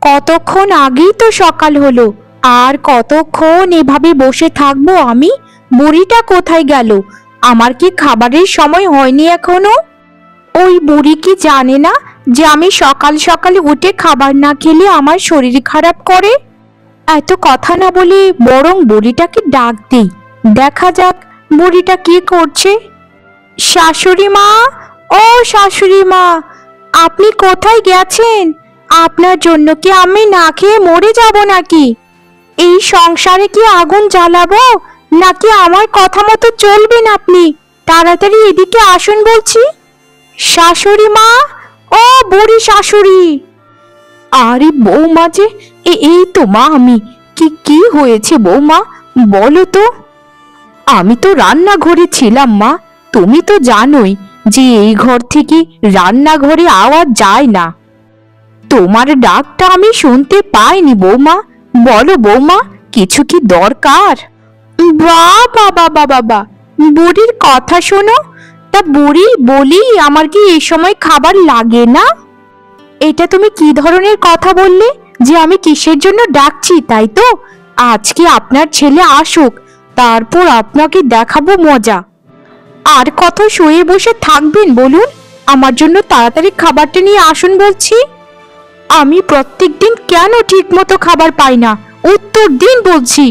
কতক্ষণ আগেই তো সকাল হলো, আর কতক্ষণ এভাবে বসে থাকবো আমি? বুড়িটা কোথায় গেল? আমার কি খাবারের সময় হয়নি এখনো? ওই বুড়ি কি জানে না যে আমি সকাল সকাল উঠে খাবার না খেলে আমার শরীর খারাপ করে? এত কথা না বলে বরং বুড়িটাকে ডাক দেই, দেখা যাক বুড়িটা কি করছে। শাশুড়ি মা, ও শাশুড়ি মা, আপনি কোথায় গেছেন? আপনার জন্য কি আমি না খেয়ে মরে যাব নাকি? এই সংসারে কি আগুন জ্বালাবো, নাকি আমার কথা মতো চলবেন আপনি? তাড়াতাড়ি এদিকে আসুন বলছি। শাশুড়ি মা, ও বুড়ি শাশুড়ি। আরে বৌমা যে, এই তো মা আমি। কি কি হয়েছে বৌমা, বলো তো। আমি তো রান্নাঘরে ছিলাম মা, তুমি তো জানোই যে এই ঘর থেকে রান্নাঘরে আওয়াজ যায় না। তোমার ডাকটা আমি শুনতে পাইনি বৌমা। বলো বৌমা, কিছু কি দরকার? বাবা বাবা বাবা, বুড়ির কথা শোনো। তা বুড়ি বলি, আমার কি এই সময় খাবার লাগে না? এটা তুমি কি ধরনের কথা বললে যে আমি কিসের জন্য ডাকছি, তাই তো? আজকে আপনার ছেলে আসুক, তারপর আপনাকে দেখাবো মজা। আর কত শুয়ে বসে থাকবেন বলুন? আমার জন্য তাড়াতাড়ি খাবারটা নিয়ে আসুন বলছি। আমি প্রত্যেকদিন কেন ঠিক মতো খাবার পাই না, উত্তর দিন বলছি।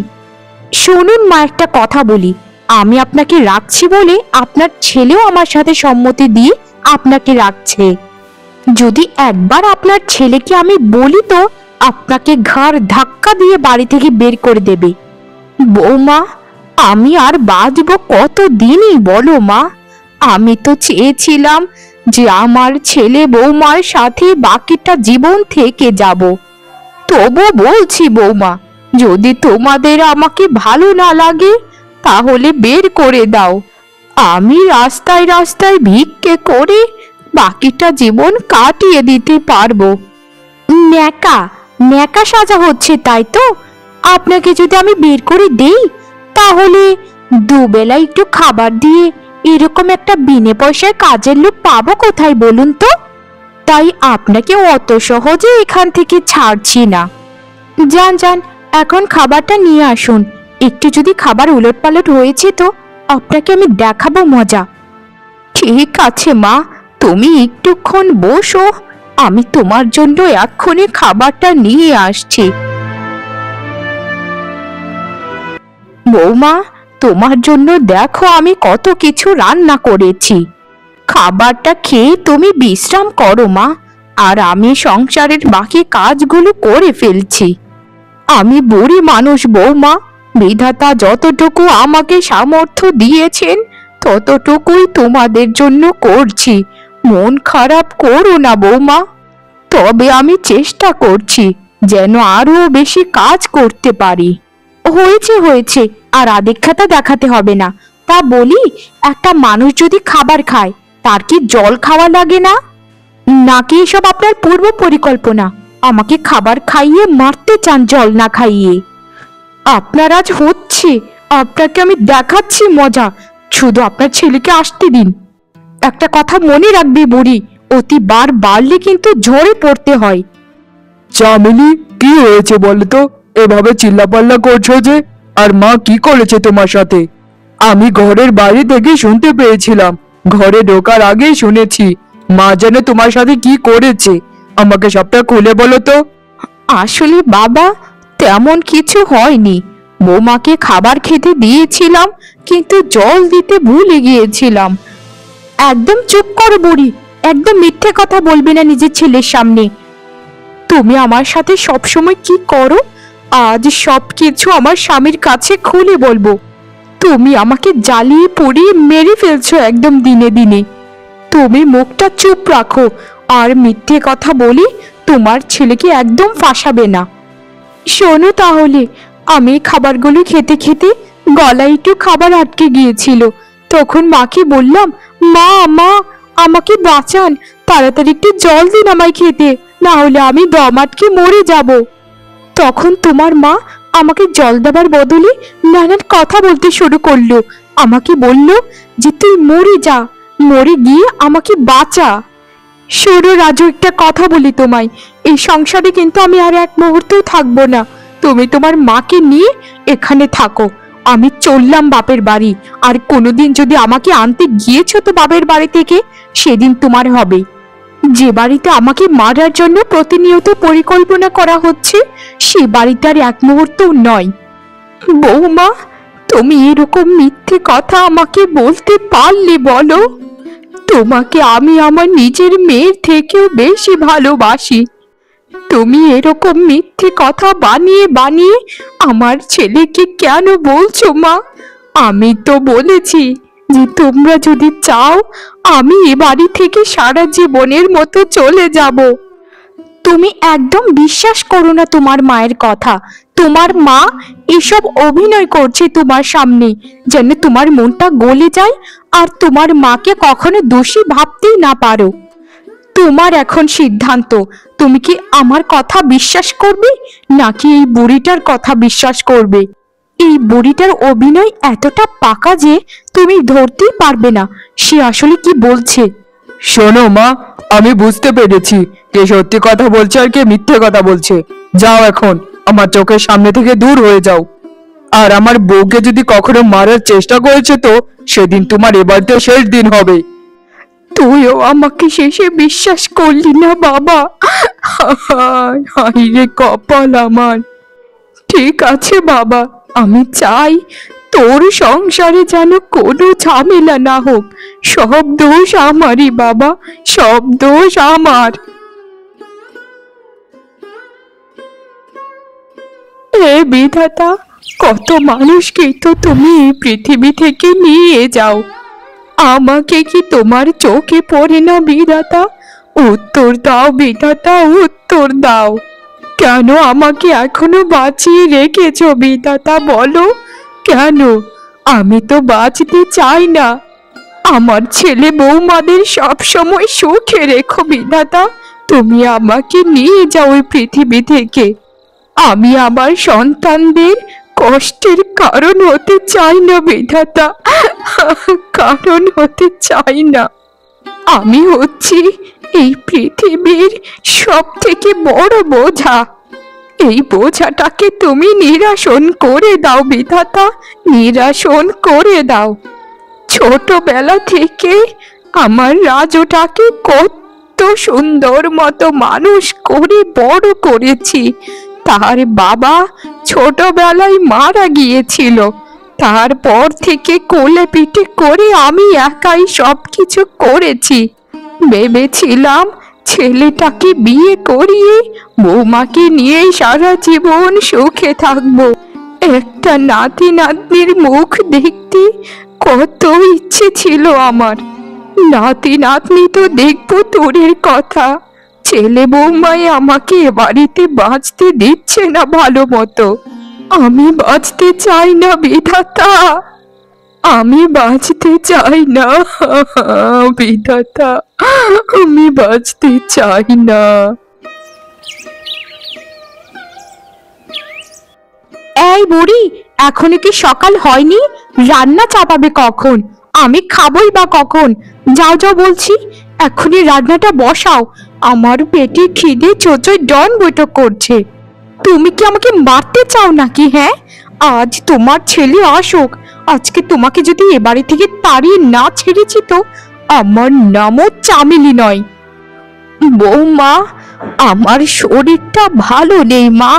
শুনুন মা, একটা কথা বলি। আমি আপনাকে রাখছি বলে আপনার ছেলেও আমার সাথে সম্মতি দিয়ে আপনাকে রাখছে। যদি একবার আপনার ছেলেকে আমি বলি তো আপনাকে ঘাড় ধাক্কা দিয়ে বাড়ি থেকে বের করে দেবে। বৌমা, আমি আর বাঁচবো কত দিনই বলো মা? আমি তো চেয়েছিলাম যে আমার ছেলে বৌমার সাথে বাকিটা জীবন থেকে যাব। তবু বলছি বৌমা, যদি তোমাদের আমাকে ভালো না লাগে তাহলে বের করে দাও। আমি রাস্তায় রাস্তায় ভিক্ষে করে বাকিটা জীবন কাটিয়ে দিতে পারবো। ন্যাকা ন্যাকা সাজা হচ্ছে, তাই তো? আপনাকে যদি আমি বের করে দেই তাহলে দুবেলা একটু খাবার দিয়ে এরকম একটা বিনে পয়সার কাজের লোক পাবো কোথায় বলুন তো? তাই আপনাকে অত সহজে এখান থেকে ছাড়ছি না। যান যান, এখন খাবারটা নিয়ে আসুন। একটু যদি খাবার উলটপালট হয়েছে তো আপনাকে আমি দেখাবো মজা। ঠিক আছে মা, তুমি একটুক্ষণ বসো, আমি তোমার জন্য এক্ষুনি খাবারটা নিয়ে আসছি। বৌমা, তোমার জন্য দেখো আমি কত কিছু রান্না করেছি। খাবারটা খেয়ে তুমি বিশ্রাম করো মা, আর আমি সংসারের বাকি কাজগুলো করে ফেলছি। আমি বুড়ি মানুষ বৌমা, বিধাতা যতটুকু আমাকে সামর্থ্য দিয়েছেন ততটুকুই তোমাদের জন্য করছি। মন খারাপ করো না বৌমা। তবে আমি চেষ্টা করছি যেন আরো বেশি কাজ করতে পারি। হয়েছে হয়েছে, আর আদিক্ষাতা দেখাতে হবে না। তা বলি, একটা মানুষ যদি খাবার খায় তার কি জল খাওয়া লাগে না? নাকি এসব আপনার পূর্ব পরিকল্পনা? আমাকে খাবার খাইয়ে মারতে চান জল না খাইয়ে? আপনার আজ হচ্ছে, আপনাকে আমি দেখাচ্ছি মজা। শুধু আপনার ছেলেকে আসতে দিন। একটা কথা মনে রাখবি বুড়ি, অতি বার বাড়লে কিন্তু ঝরে পড়তে হয়। চামেলি, কি হয়েছে বলো তো? এভাবে চিল্লাপাল্লা করছো যে? আর মা কি করেছে তোমার সাথে? আমি ঘরের বাইরে থেকে শুনতে পেয়েছিলাম, ঘরে ঢোকার আগেই শুনেছি। মা যেন তোমার সাথে কি করেছে, আমাকে সবটা খুলে বলো তো। আসলে বাবা, তেমন কিছু হয়নি। বৌমাকে খাবার খেতে দিয়েছিলাম, কিন্তু জল দিতে ভুলে গিয়েছিলাম। একদম চুপ করো বুড়ি, একদম মিথ্যে কথা বলবে না নিজের ছেলের সামনে। তুমি আমার সাথে সবসময় কি করো, আজ সবকিছু আমার স্বামীর কাছে খুলে বলবো। তুমি আমাকে জ্বালিয়ে পুড়িয়ে মেরে ফেলছো একদম দিনে দিনে। তুমি মুখটা চুপ রাখো, আর মিথ্যে কথা বলি তোমার ছেলেকে একদম ফাঁসাবে না। শোনো তাহলে, আমি খাবারগুলো খেতে খেতে গলায় একটু খাবার আটকে গিয়েছিল। তখন মাকে বললাম, মা মা, আমাকে বাঁচান, তাড়াতাড়ি একটু জল দিন আমায় খেতে, না হলে আমি দম আটকে মরে যাব। তখন তোমার মা আমাকে জল দেবার বদলে নানান কথা বলতে শুরু করলো। আমাকে বলল যে তুই মরে যা, মরে গিয়ে আমাকে বাঁচা। শোনো রাজু, একটা কথা বলি তোমায়, এই সংসারে কিন্তু আমি আর এক মুহূর্তও থাকবো না। তুমি তোমার মাকে নিয়ে এখানে থাকো, আমি চললাম বাপের বাড়ি। আর কোনোদিন যদি আমাকে আনতে গিয়েছো তো বাপের বাড়ি থেকে, সেদিন তোমার হবে। যে বাড়িতে আমাকে মারার জন্য প্রতিনিয়ত পরিকল্পনা করা হচ্ছে, সে বাড়িতে আর এক মুহূর্তও নয়। বৌমা, তুমি এরকম মিথ্যে কথা আমাকে বলতে পারলে বলো? তোমাকে আমি আমার নিজের মেয়ের থেকেও বেশি ভালোবাসি। তুমি এরকম মিথ্যে কথা বানিয়ে বানিয়ে আমার ছেলেকে কেন বলছো মা? আমি তো বলেছি যে তোমরা যদি চাও আমি এ বাড়ি থেকে সারা জীবনের মতো চলে যাব। তুমি একদম বিশ্বাস করো না তোমার মায়ের কথা। তোমার মা এসব অভিনয় করছে তোমার সামনে, যেন তোমার মনটা গলে যায় আর তোমার মাকে কখনো দোষী ভাবতেই না পারো। তোমার এখন সিদ্ধান্ত, তুমি কি আমার কথা বিশ্বাস করবে নাকি এই বুড়িটার কথা বিশ্বাস করবে? এই বুড়িটার অভিনয় এতটা পাকা যে তুমি ধরতেই পারবে না সে আসলে কি বলছে। শোনো মা, আমি বুঝতে পেরেছি কে সত্যি কথা বলছে আর কে মিথ্যে কথা বলছে। যাও এখন, আমার চোখের সামনে থেকে দূর হয়ে যাও। আর আমার বউকে যদি কখনো মারার চেষ্টা করেছে তো সেদিন তোমার এবারতে শেষ দিন হবে। তুইও আমাকে শেষে বিশ্বাস করলি না বাবা? হায় হায় রে কপাল আমার। ঠিক আছে বাবা, আমি চাই তোর সংসারে যেন কোনো ঝামেলা না হোক। সব দোষ আমারই বাবা, সব দোষ আমার। এ বিধাতা, কত মানুষকেই তো তুমি এই পৃথিবী থেকে নিয়ে যাও, আমাকে কি তোমার চোখে পড়ে না বিধাতা? উত্তর দাও বিধাতা, উত্তর দাও। কেন আমাকে এখনো বাঁচিয়ে রেখেছো বিধাতা, বলো কেন? আমি তো বাঁচতে চাই না। আমার ছেলে বৌমাদের সব সময় সুখে রেখো বিধাতা। তুমি আমাকে নিয়ে যাও এই পৃথিবী থেকে। আমি আমার সন্তানদের কষ্টের কারণ হতে চাই না বিধাতা, কারণ হতে চাই না। আমি হচ্ছি এই পৃথিবীর সব থেকে বড় বোঝা। এই বোঝাটাকে তুমি নিরাসন করে দাও বিধাতা, নিরাসন করে দাও। ছোটবেলা থেকে আমার রাজুটাকে কত সুন্দর মতো মানুষ করে বড় করেছি। তার বাবা ছোটবেলায় মারা গিয়েছিল, তারপর থেকে কোলে পিঠে করে আমি একাই সবকিছু করেছি। ভেবেছিলাম ছেলেটাকে বিয়ে করিয়ে বৌমাকে নিয়ে সারা জীবন সুখে থাকবো। একটা নাতি নাতনির মুখ দেখতে কত ইচ্ছে ছিল আমার। নাতি নাতনি তো দেখবো দূরের কথা, ছেলে বৌমাই আমাকে এ বাড়িতে বাঁচতে দিচ্ছে না ভালো মতো। আমি বাঁচতে চাই না বিধাতা, আমি বাঁচতে চাই না বিধাতা, আমি বাঁচতে চাই না। এই বুড়ি, এখনো কি সকাল হয়নি? রান্না চাপাবে কখন? আমি খাবই বা কখন? যাও যাও বলছি, এখনই রান্নাটা বসাও। আমার পেটে খিদে চোচোয় ডন বৈঠক করছে। তুমি কি আমাকে মারতে চাও নাকি? হ্যাঁ, আজ তোমার ছেলে আসুক, আজকে তোমাকে যদি এ বাড়ি থেকে তাড়িয়ে না ছেড়েছি তো আমার নামও চামেলি নয়। বৌমা, আমার শরীরটা ভালো নেই মা,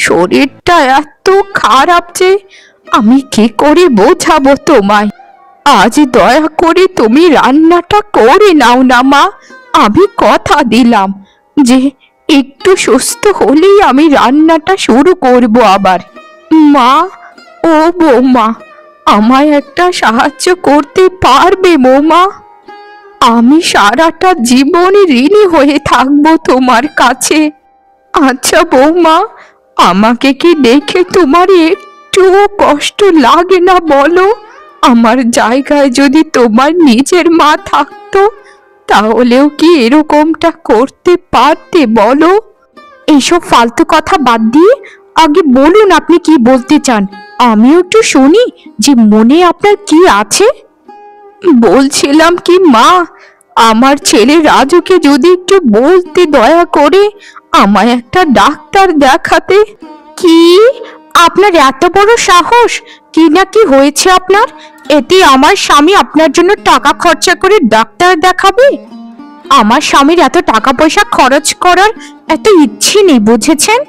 শরীরটা এত খারাপ যে আমি কি করে বোঝাবো তোমায়। আজ দয়া করে তুমি রান্নাটা করে নাও না মা, আমি কথা দিলাম যে একটু সুস্থ হলেই আমি রান্নাটা শুরু করব আবার। মা, ও বৌমা, আমায় একটা সাহায্য করতে পারবে বৌমা? আমি সারাটা জীবন ঋণী হয়ে থাকবো তোমার কাছে। আচ্ছা বৌমা, আমাকে কি দেখে তোমার একটুও কষ্ট লাগে না বলো? আমার জায়গায় যদি তোমার নিজের মা থাকতো তাহলেও কি এরকমটা করতে পারতে বলো? এইসব ফালতু কথা বাদ দিয়ে আগে বলুন আপনি কি বলতে চান, আমিও একটু শুনি যে মনে আপনার কি আছে। বলছিলাম কি মা, আমার ছেলে রাজুকে যদি একটু বলতে দয়া করে আমায় একটা ডাক্তার দেখাতে। কি? আপনার এত বড় সাহস? কি না কি হয়েছে আপনার? এতে আমার স্বামী আপনার জন্য টাকা খরচা করে ডাক্তার দেখাবে? আমার স্বামীর এত টাকা পয়সা খরচ করার এত ইচ্ছে নেই, বুঝেছেন?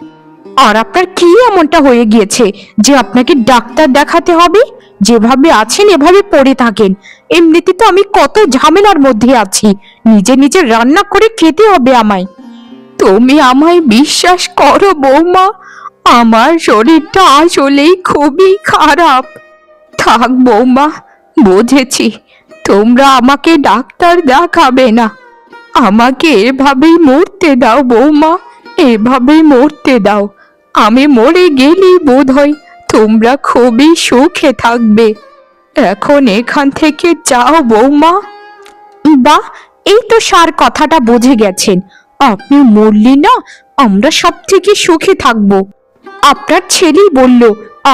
আর আপনার কি এমনটা হয়ে গিয়েছে যে আপনাকে ডাক্তার দেখাতে হবে? যেভাবে আছেন এভাবে পড়ে থাকেন। এমনিতে তো আমি কত ঝামেলার মধ্যে আছি, নিজে নিজে রান্না করে খেতে হবে আমায়। তুমি আমায় বিশ্বাস করো বৌমা, আমার শরীরটা আসলেই খুবই খারাপ। থাক বৌমা, বুঝেছি তোমরা আমাকে ডাক্তার দেখাবে না। আমাকে এভাবেই মরতে দাও বৌমা, এভাবেই মরতে দাও। আমি মরে গেলেই বোধ হয় তোমরা খুবই সুখে থাকবে। এখন এখান থেকে যাও বৌমা। বাহ, এই তো সার কথাটা বুঝে গেছেন। আপনি মরলি না, আমরা সব থেকে সুখে থাকবো। আপনার ছেলেই বলল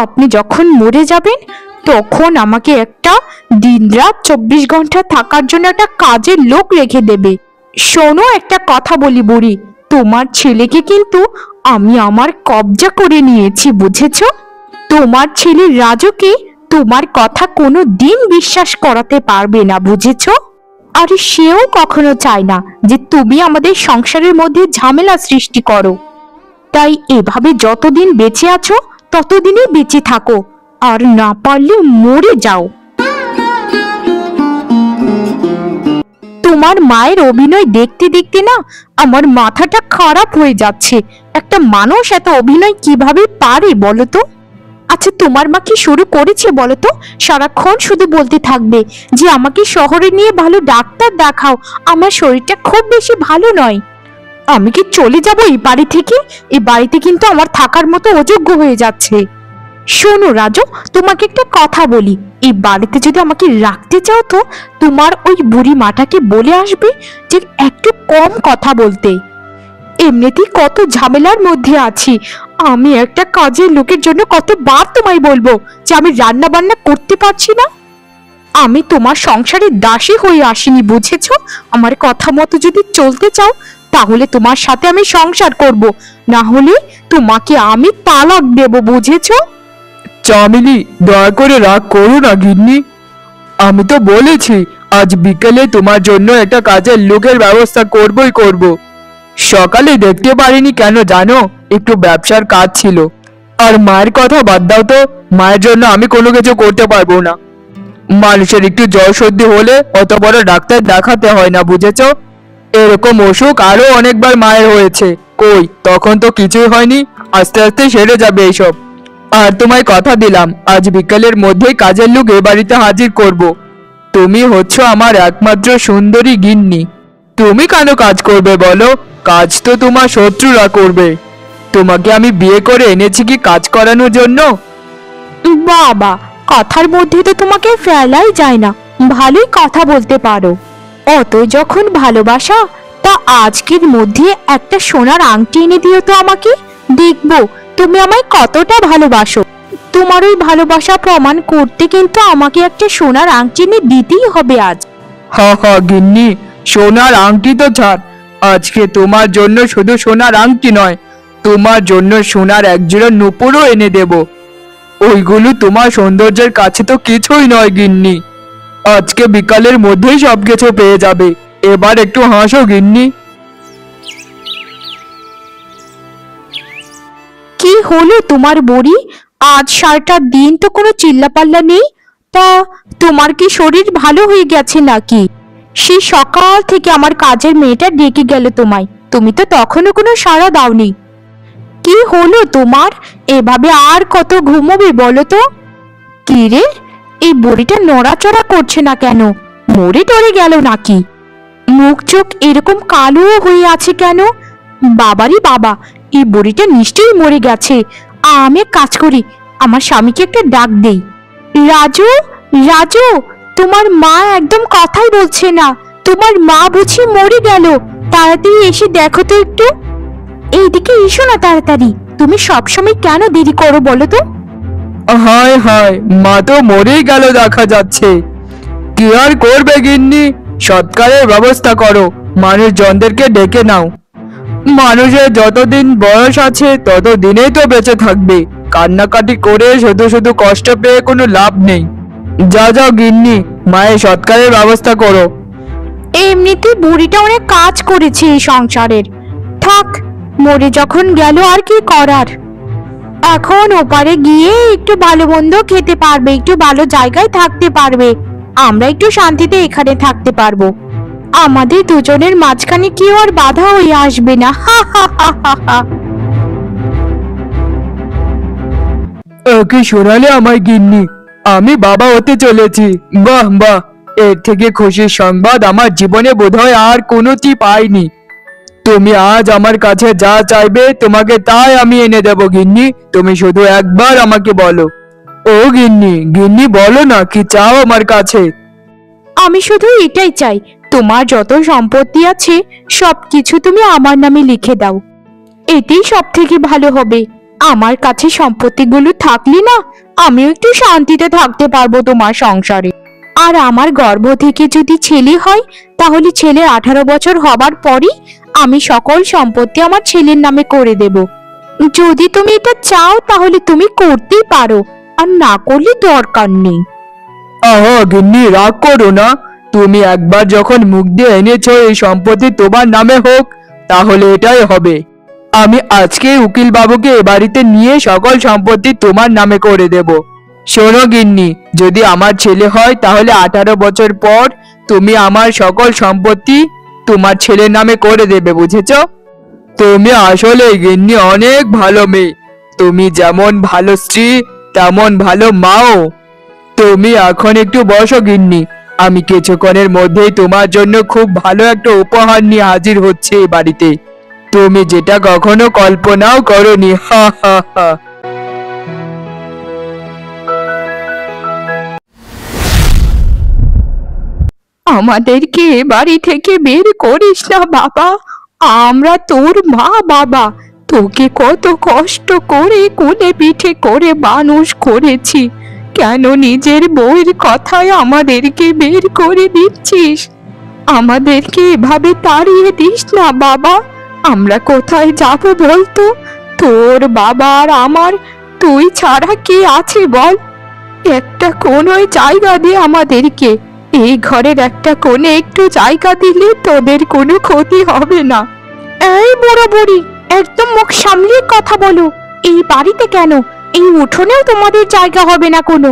আপনি যখন মরে যাবেন তখন আমাকে একটা দিনরাত 24 ঘন্টা থাকার জন্য একটা কাজের লোক রেখে দেবে। শোনো, একটা কথা বলি বুড়ি, তোমার ছেলেকে কিন্তু আমি আমার কবজা করে নিয়েছি, বুঝেছো? তোমার ছেলে রাজুকে তোমার কথা কোনো দিন বিশ্বাস করাতে পারবে না, বুঝেছো? আর সেও কখনো চায় না যে তুমি আমাদের সংসারের মধ্যে ঝামেলা সৃষ্টি করো। তাই এভাবে যতদিন বেঁচে আছো ততদিনই বেঁচে থাকো, আর না পারলে মরে যাও। তোমার মায়ের অভিনয় দেখতে দেখতে না আমার মাথাটা খারাপ হয়ে যাচ্ছে। একটা মানুষ এত অভিনয় কিভাবে পারে বলো তো? আচ্ছা, তোমার মা কি শুরু করেছে বলো তো? সারাক্ষণ শুধু বলতে থাকবে যে আমাকে শহরে নিয়ে ভালো ডাক্তার দেখাও, আমার শরীরটা খুব বেশি ভালো নয়। আমি কি চলে যাব এই বাড়ি থেকে? এই বাড়িতে কিন্তু আমার থাকার মতো অযোগ্য হয়ে যাচ্ছে। শোনো রাজু, তোমাকে একটা কথা বলি, এই বাড়িতে যদি আমাকে রাখতে চাও তো তোমার ওই বুড়ি মাটাকে বলে আসবে যে একটু কম কথা বলতে। এমনিতেই কত ঝামেলার মধ্যে আছি, আমি একটা কাজের লোকের জন্য কতবার তোমায় বলবো যে আমি রান্না বান্না করতে পারছি না। আমি তোমার সংসারে দাসী হয়ে আসিনি, বুঝেছো? আমার কথা মতো যদি চলতে চাও তাহলে তোমার সাথে আমি সংসার করব, না হলে তোমাকে আমি তালাক দেব, বুঝেছো? চামেলি, দয়া করে রাগ করো না গিন্নি। আমি তো বলেছি আজ বিকেলে তোমার জন্য একটা কাজের লোকের ব্যবস্থা করবই করব। সকালে দেখতে পারিনি কেন জানো? একটু ব্যবসার কাজ ছিল। আর মায়ের কথা বাদ দাও তো, মায়ের জন্য আমি কোনো কিছু করতে পারবো না। মানুষের একটু জ্বর সর্দি হলে অত বড় ডাক্তার দেখাতে হয় না, বুঝেছো? এরকম অসুখ আরো অনেকবার মায়ের হয়েছে, কই তখন তো কিছুই হয়নি। আস্তে আস্তে সেরে যাবে এইসব। আর তোমায় কথা দিলাম আজ বিকেলের মধ্যেই কাজের লোক এ বাড়িতে হাজির করব। তুমি হচ্ছ আমার একমাত্র সুন্দরী গিন্নি। তুমি কেন কাজ করবে বলো? কাজ তো তোমার শত্রুরা করবে। তোমাকে আমি বিয়ে করে এনেছি কি কাজ করানোর জন্য? বাবা, কথার মধ্যে তো তোমাকে ফেলাই যায় না, ভালোই কথা বলতে পারো। অত যখন ভালোবাসা, তা আজকের মধ্যে একটা সোনার আংটি এনে দিও তো আমাকে, দেখবো তুমি আমায় কতটা ভালোবাসো। তোমার ওই ভালোবাসা প্রমাণ করতে কিন্তু আমাকে একটা সোনার আংটি এনে দিতেই হবে আজ। হা হা গিন্নি, সোনার আংটি তো ছাড়, আজকে তোমার জন্য শুধু সোনার আংটি নয়, তোমার জন্য সোনার একজোড়া নুপুরও এনে দেব। ওইগুলো তোমার সৌন্দর্যের কাছে তো কিছুই নয় গিন্নি। আজকে বিকালের মধ্যেই সবকিছু পেয়ে যাবে। এবার একটু হাসো গিন্নি। কি হলো তোমার বুড়ি? আজ সারাটা দিন তো কোনো চিল্লাপাল্লা নেই। তা তোমার কি শরীর ভালো হয়ে গেছে নাকি? সেই সকাল থেকে আমার কাজের মেয়েটা ডেকে গেল তোমায়, তুমি তো তখনও কোনো সাড়া দাওনি। কি হলো তোমার? এভাবে আর কত ঘুমোবে বলো তো? কি রে, এই বুড়িটা নড়াচড়া করছে না কেন? মরে টরে গেল নাকি? মুখ চোখ এরকম কালো হয়ে আছে কেন? বাবারি বাবা, এই বুড়িটা নিশ্চয়ই মরে গেছে। আমি এক কাজ করি, আমার স্বামীকে একটা ডাক দেই। রাজু, রাজু, তোমার মা একদম কথাই বলছে না। তোমার মা বুঝি মরে গেল? তাড়াতাড়ি এসে দেখো তো একটু। এইদিকে এসো না তাড়াতাড়ি। তুমি সবসময় কেন দেরি করো বলো তো? হায় হায়, মা তো মরেই গেল দেখা যাচ্ছে। কি আর করবে গিন্নি, সৎকারের ব্যবস্থা করো, মানুষজনদেরকে ডেকে নাও। মানুষের যতদিন বয়স আছে ততদিনেই তো বেঁচে থাকবে, কান্নাকাটি করে শুধু শুধু কষ্ট পেয়ে কোনো লাভ নেই। যা যাও গিন্নি, মায়ের সৎকারের ব্যবস্থা করো। এমনিতে বুড়িটা অনেক কাজ করেছে এই সংসারের, থাক, মরে যখন গেল আর কি করার। এখন ওপারে গিয়ে একটু ভালো মন্দ খেতে পারবে, একটু ভালো জায়গায় থাকতে পারবে, আমরা একটু শান্তিতে এখানে থাকতে পারবো। আমাদের দুজনের মাঝখানে কেউ আর বাধা হয়ে আসবে না। হা হা হা হা হা। কি শোনালে আমায় গিন্নি, আমি বাবা হতে চলেছি। বাহ বাহ, এর থেকে খুশির সংবাদ আমার জীবনে বোধহয় আর কোনোটি পাইনি। তুমি আজ আমার কাছে যা চাইবে তোমাকে তাই আমি এনে দেব গিন্নি, তুমি শুধু একবার আমাকে বলো। ও গিন্নি, গিন্নি বলো না, কি চাও আমার কাছে? আমি শুধু এটাই চাই, তোমার যত সম্পত্তি আছে সবকিছু তুমি আমার নামে লিখে দাও, এটাই সব থেকে ভালো হবে। আমার কাছে সম্পত্তিগুলো থাকলে না, আমিও একটু শান্তিতে থাকতে পারবো তোমার সংসারে। আর আমার গর্ভ থেকে যদি ছেলে হয়, তাহলে ছেলের 18 বছর হবার পরই আমি সকল সম্পত্তি আমার ছেলের নামে করে দেব। যদি তুমি এটা চাও তাহলে তুমি করতেই পারো, আর না করলে দরকার নেই। আহা গিন্নি, রাগ করো না। তুমি একবার যখন মুখ দিয়ে এনেছো এই সম্পত্তি তোমার নামে হোক, তাহলে এটাই হবে। আমি আজকে উকিল বাবুকে এ বাড়িতে নিয়ে সকল সম্পত্তি তোমার নামে করে দেব। শোনো গিন্নি, যদি আমার ছেলে হয় তাহলে 18 বছর পর তুমি আমার সকল সম্পত্তি তোমার ছেলের নামে করে দেবে, বুঝেছো? তুমি আসলে গিন্নি অনেক ভালো মেয়ে। তুমি যেমন ভালো স্ত্রী তেমন ভালো মাও। তুমি এখন একটু বসো গিন্নি, আমি কিছুক্ষণের মধ্যেই তোমার জন্য খুব ভালো একটা উপহার নিয়ে হাজির হচ্ছে এই বাড়িতে, তুমি যেটা কখনো কল্পনাও করনি। হা হা হা। আমাদেরকে এ বাড়ি থেকে বের করিস না বাবা, আমরা তোর মা বাবা, তোকে কত কষ্ট করে কোলে পিঠে করে মানুষ করেছি, কেন নিজের বউয়ের কথায় আমাদেরকে বের করে দিচ্ছিস? আমাদেরকে এভাবে তাড়িয়ে দিস না বাবা, আমরা কোথায় যাব বলতো? তোর বাবা আর আমার, তুই ছাড়া কে আছে বল? একটা কোনোই জায়গা দে আমাদেরকে, এই ঘরের একটা কোণে একটু জায়গা দিলে তোদের কোনো ক্ষতি হবে না। এই বুড়ো বুড়ি, একদম মুখ সামলিয়ে কথা বলো। এই বাড়িতে কেন, এই উঠোনেও তোমাদের জায়গা হবে না কোনো।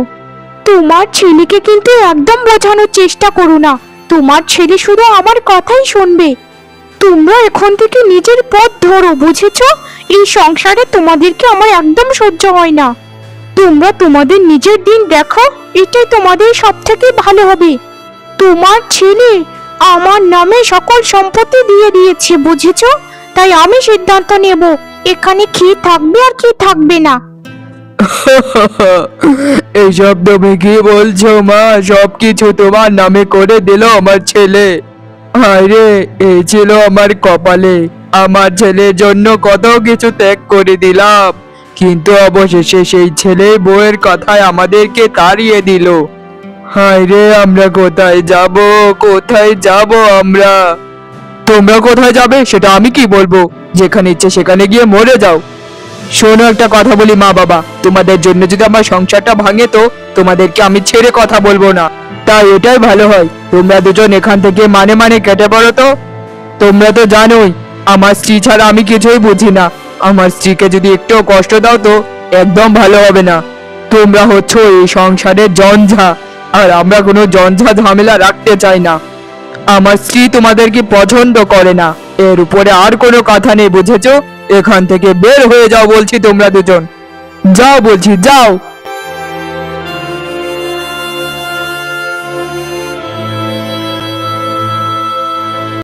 তোমার ছেলেকে কিন্তু একদম বোঝানোর চেষ্টা করো না, তোমার ছেলে শুধু আমার কথাই শুনবে। তোমরা এখন থেকে নিজের পথ ধরো, বুঝেছো? এই সংসারে তোমাদেরকে আমার একদম সহ্য হয় না। তোমরা তোমাদের নিজের দিন দেখো, এটাই তোমাদের সব থেকে ভালো হবে। তোমার ছেলে আমার নামে সকল সম্পত্তি দিয়ে দিয়েছে, বুঝেছো? তাই আমি সিদ্ধান্ত নেব এখানে কি থাকবে আর কি থাকবে না। এইসব তুমি কি বলছো মা? সবকিছু তোমার নামে করে দিল আমার ছেলে। হায় রে, এই ছিল আমার কপালে। আমার ছেলের জন্য কত কিছু ত্যাগ করে দিলাম, কিন্তু অবশেষে সেই ছেলে বউয়ের কথায় আমাদেরকে তাড়িয়ে দিল। হায় রে, আমরা কোথায় যাব, কোথায় যাব আমরা? তোমরা কোথায় যাবে সেটা আমি কি বলবো? যেখানে ইচ্ছে সেখানে গিয়ে মরে যাও। শোনো, একটা কথা বলি মা বাবা, তোমাদের জন্য যদি আমার সংসারটা ভাঙে তো তোমাদেরকে আমি ছেড়ে কথা বলবো না। তাই এটাই ভালো হয় তোমরা দুজন এখান থেকে মানে কেটে পড়ো তো। তোমরা তো জানোই আমার স্ত্রী ছাড়া আমি কিছুই বুঝি না। আমার স্ত্রীকে যদি একটু কষ্ট দাও তো একদম ভালো হবে না। তোমরা হচ্ছ এই সংসারের জঞ্ঝা, আর আমরা কোনো জঞ্ঝা ঝামেলা রাখতে চাই না। আমার স্ত্রী তোমাদেরকে পছন্দ করে না, এর উপরে আর কোনো কথা নেই, বুঝেছো? এখান থেকে বের হয়ে যাও বলছি, তোমরা দুজন যাও বলছি, যাও।